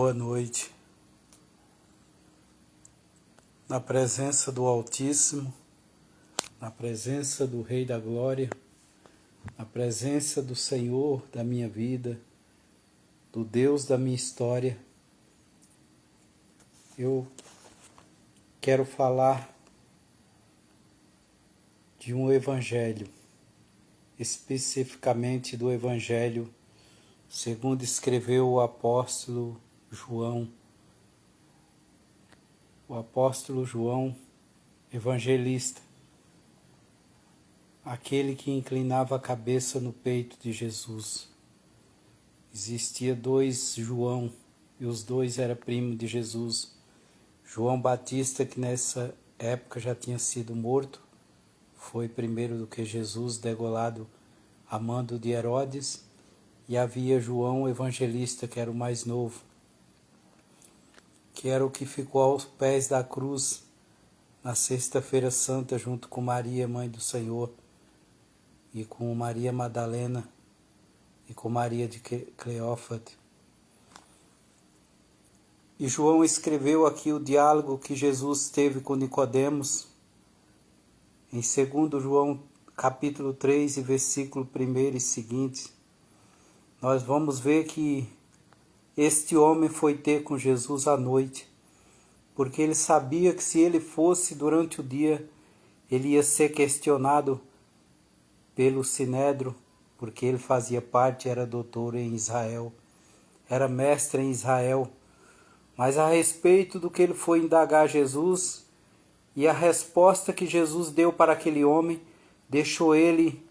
Boa noite. Na presença do Altíssimo, na presença do Rei da Glória, na presença do Senhor da minha vida, do Deus da minha história, eu quero falar de um evangelho, especificamente do evangelho segundo escreveu o apóstolo João. O apóstolo João, evangelista, aquele que inclinava a cabeça no peito de Jesus. Existia dois João, e os dois eram primos de Jesus. João Batista, que nessa época já tinha sido morto, foi primeiro do que Jesus, degolado a mando de Herodes, e havia João, evangelista, que era o mais novo, que era o que ficou aos pés da cruz na Sexta-feira Santa, junto com Maria, mãe do Senhor, e com Maria Madalena, e com Maria de Cleófate. E João escreveu aqui o diálogo que Jesus teve com Nicodemos, em 2 João capítulo 3, e versículo 1 e seguinte. Nós vamos ver que este homem foi ter com Jesus à noite, porque ele sabia que se ele fosse durante o dia, ele ia ser questionado pelo Sinédrio, porque ele fazia parte, era doutor em Israel, era mestre em Israel. Mas a respeito do que ele foi indagar Jesus, e a resposta que Jesus deu para aquele homem, deixou ele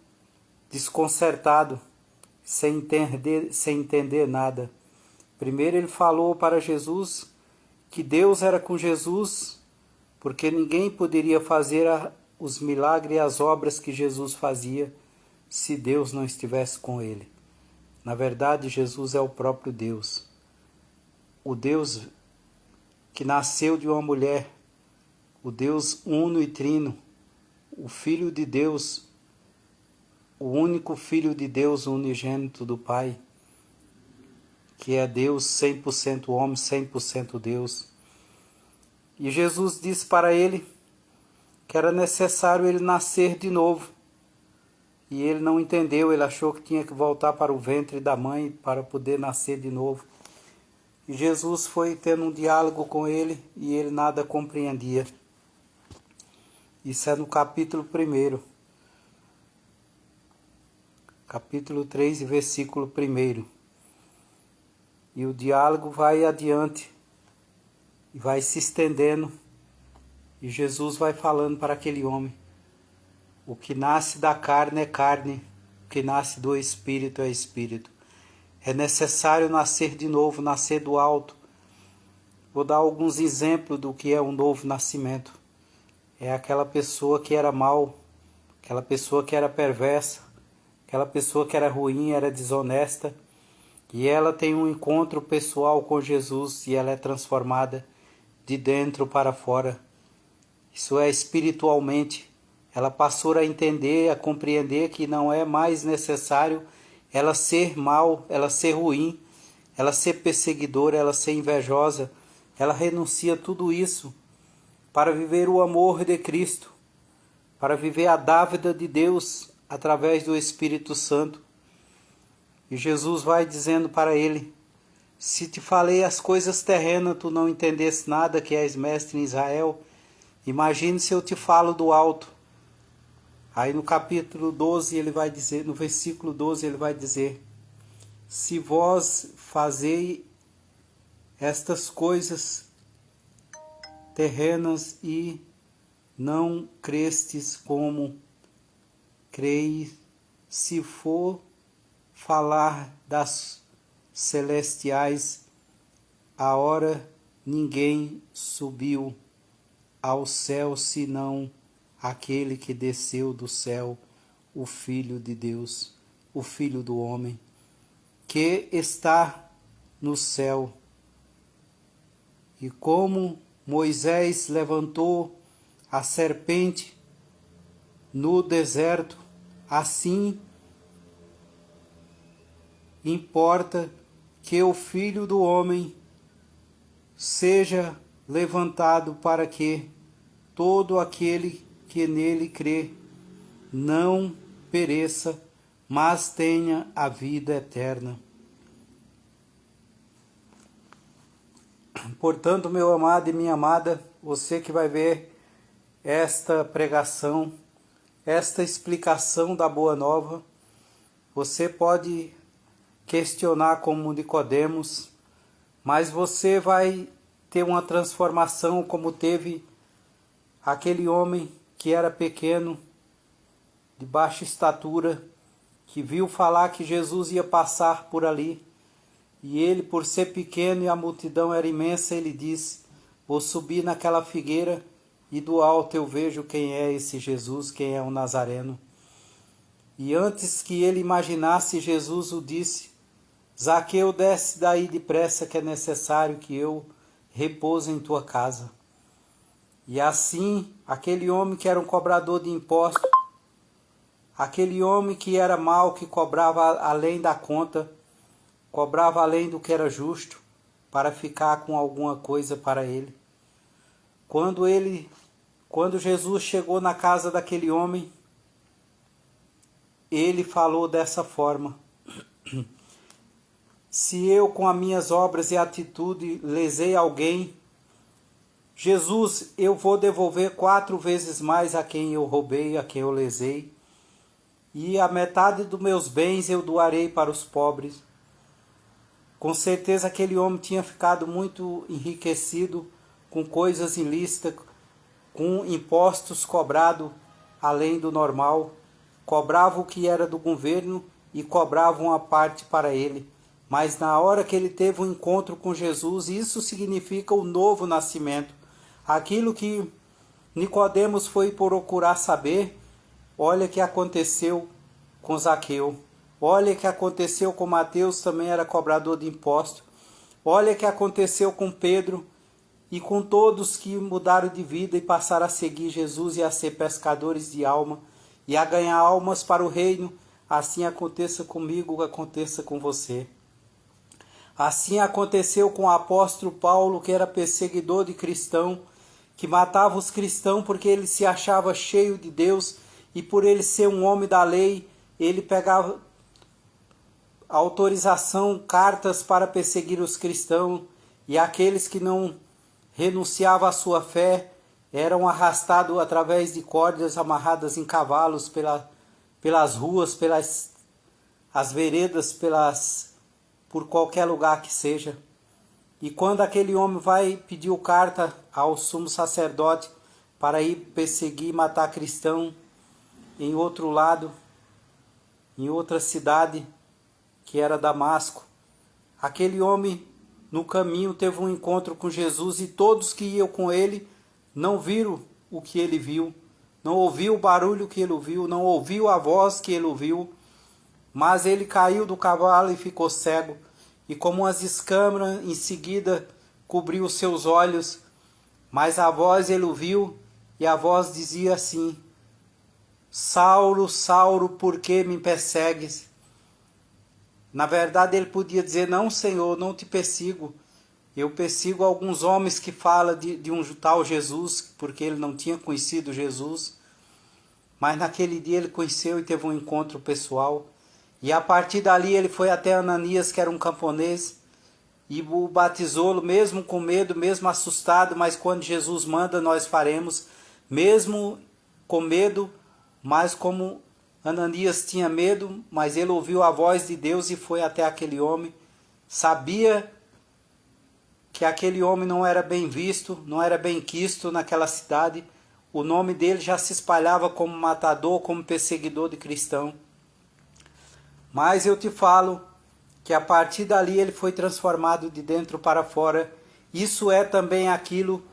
desconcertado, sem entender nada. Primeiro ele falou para Jesus que Deus era com Jesus, porque ninguém poderia fazer os milagres e as obras que Jesus fazia se Deus não estivesse com ele. Na verdade, Jesus é o próprio Deus. O Deus que nasceu de uma mulher, o Deus uno e trino, o Filho de Deus, o único Filho de Deus, unigênito do Pai, que é Deus 100% homem, 100% Deus. E Jesus disse para ele que era necessário ele nascer de novo. E ele não entendeu, ele achou que tinha que voltar para o ventre da mãe para poder nascer de novo. E Jesus foi tendo um diálogo com ele e ele nada compreendia. Isso é no capítulo 1. Capítulo 3, versículo 1. E o diálogo vai adiante, e vai se estendendo, e Jesus vai falando para aquele homem: o que nasce da carne é carne, o que nasce do Espírito é Espírito. É necessário nascer de novo, nascer do alto. Vou dar alguns exemplos do que é um novo nascimento. É aquela pessoa que era mal, aquela pessoa que era perversa, aquela pessoa que era ruim, era desonesta, e ela tem um encontro pessoal com Jesus e ela é transformada de dentro para fora. Isso é espiritualmente. Ela passou a entender, a compreender que não é mais necessário ela ser mal, ela ser ruim, ela ser perseguidora, ela ser invejosa. Ela renuncia a tudo isso para viver o amor de Cristo, para viver a dávida de Deus através do Espírito Santo. E Jesus vai dizendo para ele: se te falei as coisas terrenas, tu não entendesse nada, que és mestre em Israel, imagine se eu te falo do alto. Aí no capítulo 12 ele vai dizer, no versículo 12 ele vai dizer: se vós fazei estas coisas terrenas e não crestes como creis, se for falar das celestiais, a hora ninguém subiu ao céu senão aquele que desceu do céu, o Filho de Deus, o Filho do homem, que está no céu. E como Moisés levantou a serpente no deserto, assim importa que o Filho do homem seja levantado para que todo aquele que nele crê não pereça, mas tenha a vida eterna. Portanto, meu amado e minha amada, você que vai ver esta pregação, esta explicação da Boa Nova, você pode questionar como Nicodemos, mas você vai ter uma transformação como teve aquele homem que era pequeno, de baixa estatura, que viu falar que Jesus ia passar por ali, e ele, por ser pequeno e a multidão era imensa, ele disse: vou subir naquela figueira e do alto eu vejo quem é esse Jesus, quem é o Nazareno. E antes que ele imaginasse, Jesus o disse: Zaqueu, desce daí depressa, que é necessário que eu repouse em tua casa. E assim, aquele homem que era um cobrador de impostos, aquele homem que era mau, que cobrava além da conta, cobrava além do que era justo, para ficar com alguma coisa para ele. Quando Jesus chegou na casa daquele homem, ele falou dessa forma: se eu com as minhas obras e atitude lesei alguém, Jesus, eu vou devolver 4 vezes mais a quem eu roubei, a quem eu lesei, e a metade dos meus bens eu doarei para os pobres. Com certeza aquele homem tinha ficado muito enriquecido com coisas ilícitas, com impostos cobrados além do normal, cobrava o que era do governo e cobrava uma parte para ele. Mas na hora que ele teve um encontro com Jesus, isso significa o novo nascimento. Aquilo que Nicodemos foi procurar saber, olha o que aconteceu com Zaqueu. Olha o que aconteceu com Mateus, também era cobrador de impostos. Olha o que aconteceu com Pedro e com todos que mudaram de vida e passaram a seguir Jesus e a ser pescadores de alma e a ganhar almas para o reino. Assim aconteça comigo, aconteça com você. Assim aconteceu com o apóstolo Paulo, que era perseguidor de cristão, que matava os cristãos porque ele se achava cheio de Deus e por ele ser um homem da lei, ele pegava autorização, cartas para perseguir os cristãos, e aqueles que não renunciavam à sua fé eram arrastados através de cordas amarradas em cavalos pelas ruas, pelas as veredas, por qualquer lugar que seja. E quando aquele homem vai pedir carta ao sumo sacerdote para ir perseguir e matar cristão em outro lado, em outra cidade, que era Damasco, aquele homem no caminho teve um encontro com Jesus e todos que iam com ele não viram o que ele viu, não ouviu o barulho que ele ouviu, não ouviu a voz que ele ouviu, mas ele caiu do cavalo e ficou cego, e como umas escamas em seguida cobriu os seus olhos, mas a voz ele ouviu, e a voz dizia assim: Saulo, Saulo, por que me persegues? Na verdade ele podia dizer: não, Senhor, não te persigo, eu persigo alguns homens que falam de um tal Jesus, porque ele não tinha conhecido Jesus, mas naquele dia ele conheceu e teve um encontro pessoal. E a partir dali ele foi até Ananias, que era um camponês, e o batizou-lo, mesmo com medo, mesmo assustado, mas quando Jesus manda, nós faremos, mesmo com medo, mas como Ananias tinha medo, mas ele ouviu a voz de Deus e foi até aquele homem, sabia que aquele homem não era bem visto, não era bem quisto naquela cidade, o nome dele já se espalhava como matador, como perseguidor de cristão. Mas eu te falo que a partir dali ele foi transformado de dentro para fora. Isso é também aquilo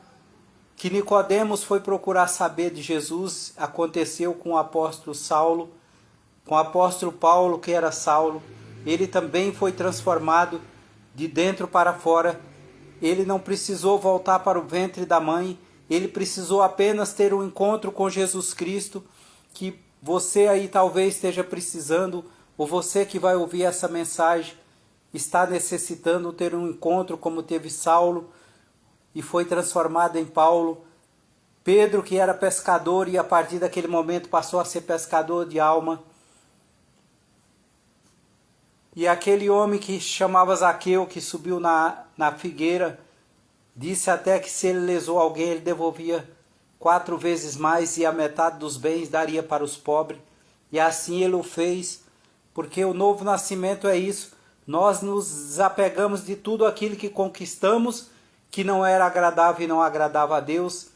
que Nicodemos foi procurar saber de Jesus. Aconteceu com o apóstolo Saulo, com o apóstolo Paulo, que era Saulo. Ele também foi transformado de dentro para fora. Ele não precisou voltar para o ventre da mãe. Ele precisou apenas ter um encontro com Jesus Cristo, que você aí talvez esteja precisando, ou você que vai ouvir essa mensagem está necessitando ter um encontro como teve Saulo, e foi transformado em Paulo. Pedro, que era pescador e a partir daquele momento passou a ser pescador de alma. E aquele homem que chamava Zaqueu, que subiu na figueira, disse até que se ele lesou alguém, ele devolvia 4 vezes mais e a metade dos bens daria para os pobres. E assim ele o fez, porque o novo nascimento é isso. Nós nos desapegamos de tudo aquilo que conquistamos, que não era agradável e não agradava a Deus,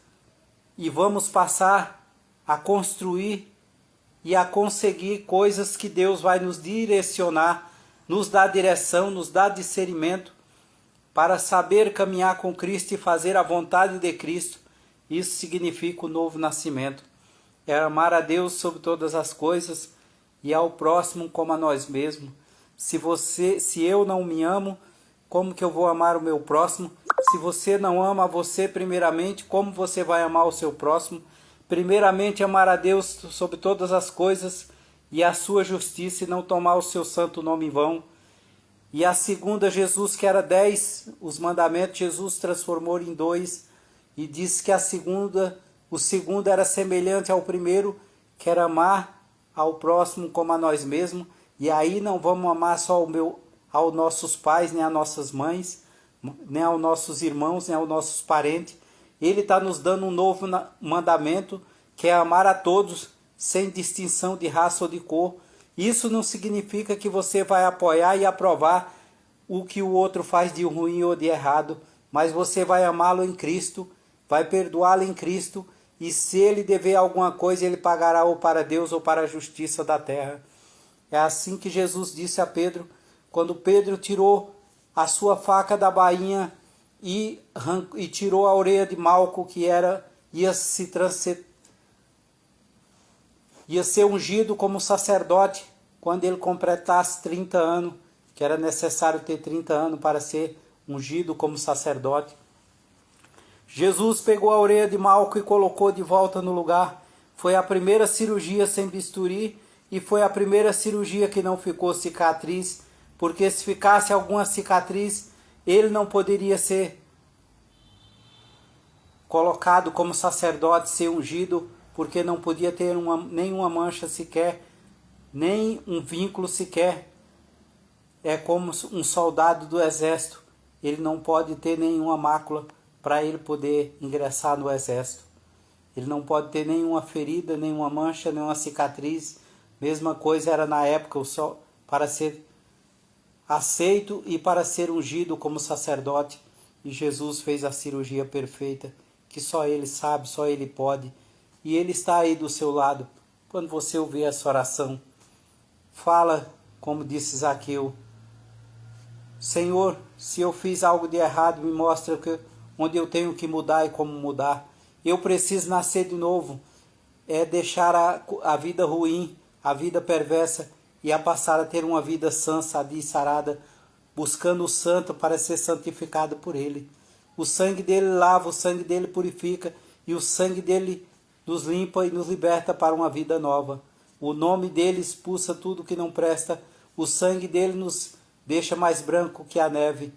e vamos passar a construir e a conseguir coisas que Deus vai nos direcionar, nos dar direção, nos dar discernimento, para saber caminhar com Cristo e fazer a vontade de Cristo. Isso significa o novo nascimento. É amar a Deus sobre todas as coisas e ao próximo como a nós mesmos. Se eu não me amo, como que eu vou amar o meu próximo? Se você não ama você primeiramente, como você vai amar o seu próximo? Primeiramente amar a Deus sobre todas as coisas e a sua justiça, e não tomar o seu santo nome em vão. E a segunda, Jesus, que era 10, os mandamentos, Jesus transformou em 2 e disse que o segundo era semelhante ao primeiro, que era amar ao próximo como a nós mesmos. E aí não vamos amar só aos nossos pais, nem às nossas mães, nem aos nossos irmãos, nem aos nossos parentes. Ele está nos dando um novo mandamento, que é amar a todos, sem distinção de raça ou de cor. Isso não significa que você vai apoiar e aprovar o que o outro faz de ruim ou de errado, mas você vai amá-lo em Cristo, vai perdoá-lo em Cristo, e se ele dever alguma coisa, ele pagará ou para Deus ou para a justiça da terra. É assim que Jesus disse a Pedro, quando Pedro tirou a sua faca da bainha e tirou a orelha de Malco, que ia ser ungido como sacerdote quando ele completasse 30 anos, que era necessário ter 30 anos para ser ungido como sacerdote. Jesus pegou a orelha de Malco e colocou de volta no lugar. Foi a primeira cirurgia sem bisturi e foi a primeira cirurgia que não ficou cicatriz, porque se ficasse alguma cicatriz, ele não poderia ser colocado como sacerdote, ser ungido, porque não podia ter nenhuma mancha sequer, nem um vínculo sequer. É como um soldado do exército, ele não pode ter nenhuma mácula para ele poder ingressar no exército. Ele não pode ter nenhuma ferida, nenhuma mancha, nenhuma cicatriz. Mesma coisa era na época, para ser aceito e para ser ungido como sacerdote. E Jesus fez a cirurgia perfeita, que só Ele sabe, só Ele pode. E Ele está aí do seu lado. Quando você ouvir essa oração, fala, como disse Zaqueu: Senhor, se eu fiz algo de errado, me mostra onde eu tenho que mudar e como mudar. Eu preciso nascer de novo. É deixar a vida ruim, a vida perversa, e a passar a ter uma vida sã, sadia e sarada, buscando o santo para ser santificado por Ele. O sangue dele lava, o sangue dele purifica, e o sangue dele nos limpa e nos liberta para uma vida nova. O nome dele expulsa tudo que não presta, o sangue dele nos deixa mais branco que a neve,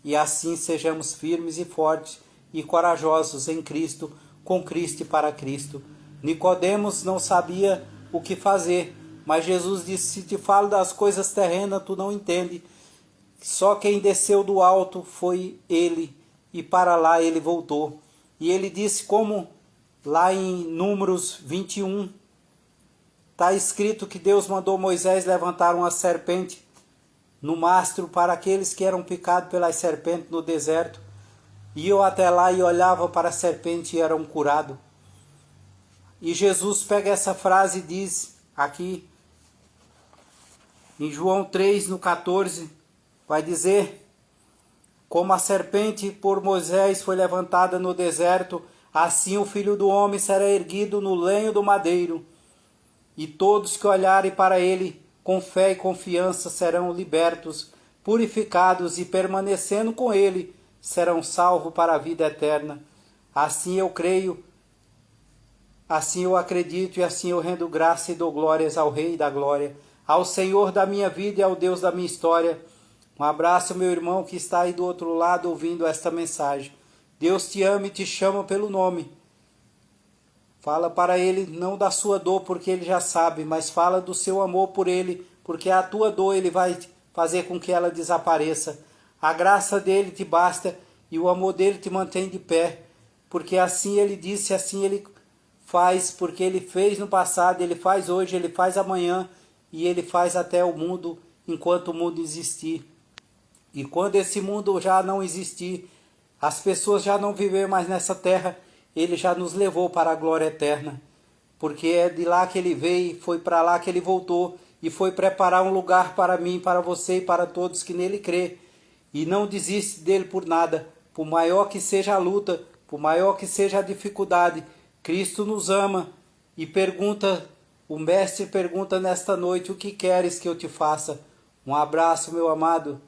e assim sejamos firmes e fortes e corajosos em Cristo, com Cristo e para Cristo. Nicodemos não sabia o que fazer, mas Jesus disse: se te falo das coisas terrenas, tu não entende. Só quem desceu do alto foi ele, e para lá ele voltou. E ele disse, como lá em Números 21, está escrito que Deus mandou Moisés levantar uma serpente no mastro para aqueles que eram picados pelas serpentes no deserto. Iam até lá e olhavam para a serpente e eram curados. E Jesus pega essa frase e diz aqui, em João 3, no 14, vai dizer: como a serpente por Moisés foi levantada no deserto, assim o Filho do Homem será erguido no lenho do madeiro. E todos que olharem para ele com fé e confiança serão libertos, purificados, e permanecendo com ele serão salvos para a vida eterna. Assim eu creio, assim eu acredito, e assim eu rendo graça e dou glórias ao Rei da Glória, ao Senhor da minha vida e ao Deus da minha história. Um abraço, meu irmão que está aí do outro lado ouvindo esta mensagem. Deus te ama e te chama pelo nome. Fala para Ele não da sua dor, porque Ele já sabe, mas fala do seu amor por Ele, porque a tua dor Ele vai fazer com que ela desapareça. A graça dele te basta e o amor dele te mantém de pé, porque assim Ele disse, assim Ele faz, porque Ele fez no passado, Ele faz hoje, Ele faz amanhã e Ele faz até o mundo, enquanto o mundo existir. E quando esse mundo já não existir, as pessoas já não viver mais nessa terra, Ele já nos levou para a glória eterna, porque é de lá que Ele veio, foi para lá que Ele voltou, e foi preparar um lugar para mim, para você e para todos que nele crê. E não desiste dele por nada, por maior que seja a luta, por maior que seja a dificuldade. Cristo nos ama e pergunta, o Mestre pergunta nesta noite, o que queres que eu te faça? Um abraço, meu amado.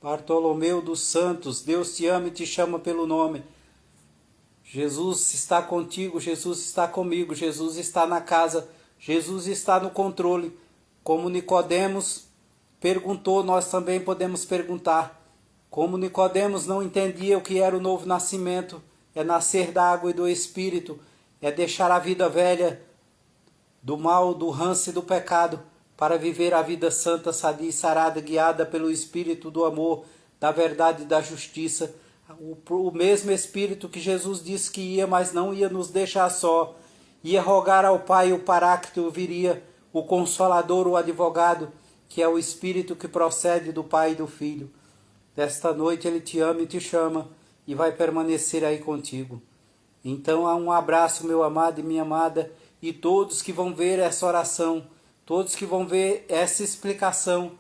Bartolomeu dos Santos, Deus te ama e te chama pelo nome. Jesus está contigo, Jesus está comigo, Jesus está na casa, Jesus está no controle. Como Nicodemos perguntou, nós também podemos perguntar. Como Nicodemos não entendia o que era o novo nascimento, é nascer da água e do Espírito, é deixar a vida velha do mal, do ranço e do pecado, para viver a vida santa, sadia e sarada, guiada pelo Espírito do amor, da verdade e da justiça. O mesmo Espírito que Jesus disse que ia, mas não ia nos deixar só. Ia rogar ao Pai, o Paráclito viria, o Consolador, o Advogado, que é o Espírito que procede do Pai e do Filho. Desta noite Ele te ama e te chama, e vai permanecer aí contigo. Então, um abraço, meu amado e minha amada, e todos que vão ver essa oração, todos que vão ver essa explicação,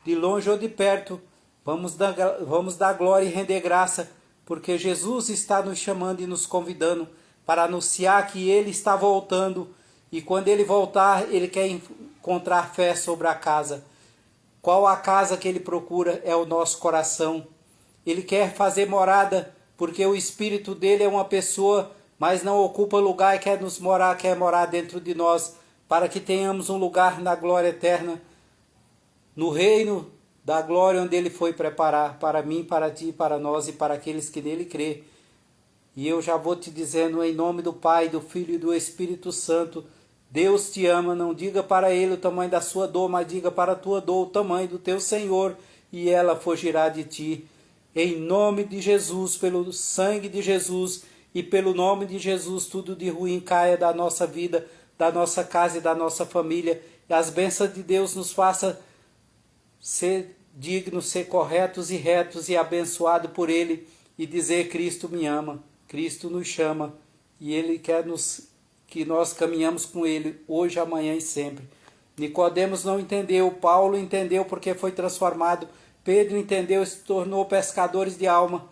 de longe ou de perto, vamos dar glória e render graça, porque Jesus está nos chamando e nos convidando para anunciar que Ele está voltando, e quando Ele voltar, Ele quer encontrar fé sobre a casa. Qual a casa que Ele procura? É o nosso coração. Ele quer fazer morada, porque o Espírito dele é uma pessoa, mas não ocupa lugar e quer morar dentro de nós, para que tenhamos um lugar na glória eterna, no reino da glória onde Ele foi preparar para mim, para ti, para nós e para aqueles que nele crê. E eu já vou te dizendo em nome do Pai, do Filho e do Espírito Santo, Deus te ama, não diga para Ele o tamanho da sua dor, mas diga para a tua dor o tamanho do teu Senhor, e ela fugirá de ti. Em nome de Jesus, pelo sangue de Jesus e pelo nome de Jesus, tudo de ruim caia da nossa vida, da nossa casa e da nossa família, e as bênçãos de Deus nos faça ser dignos, ser corretos e retos e abençoado por Ele e dizer: Cristo me ama, Cristo nos chama e Ele quer que nós caminhamos com Ele hoje, amanhã e sempre. Nicodemos não entendeu, Paulo entendeu porque foi transformado, Pedro entendeu e se tornou pescadores de alma.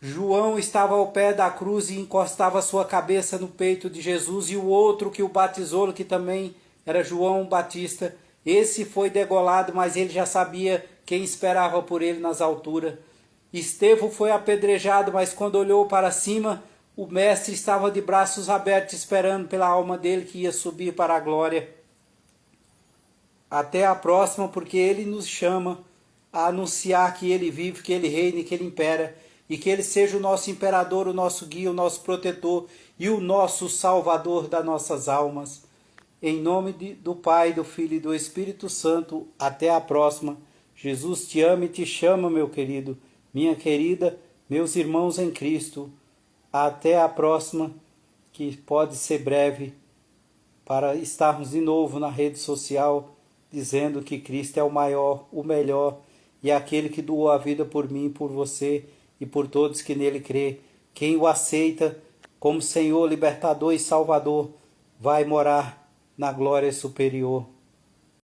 João estava ao pé da cruz e encostava sua cabeça no peito de Jesus, e o outro que o batizou, que também era João Batista, esse foi degolado, mas ele já sabia quem esperava por ele nas alturas. Estevão foi apedrejado, mas quando olhou para cima, o mestre estava de braços abertos esperando pela alma dele que ia subir para a glória. Até a próxima, porque Ele nos chama a anunciar que Ele vive, que Ele reina e que Ele impera, e que Ele seja o nosso imperador, o nosso guia, o nosso protetor e o nosso salvador das nossas almas. Em nome do Pai, do Filho e do Espírito Santo, até a próxima. Jesus te ama e te chama, meu querido, minha querida, meus irmãos em Cristo. Até a próxima, que pode ser breve, para estarmos de novo na rede social, dizendo que Cristo é o maior, o melhor, e é aquele que doou a vida por mim, por você e por todos que nele crê. Quem o aceita como Senhor, libertador e Salvador, vai morar na glória superior.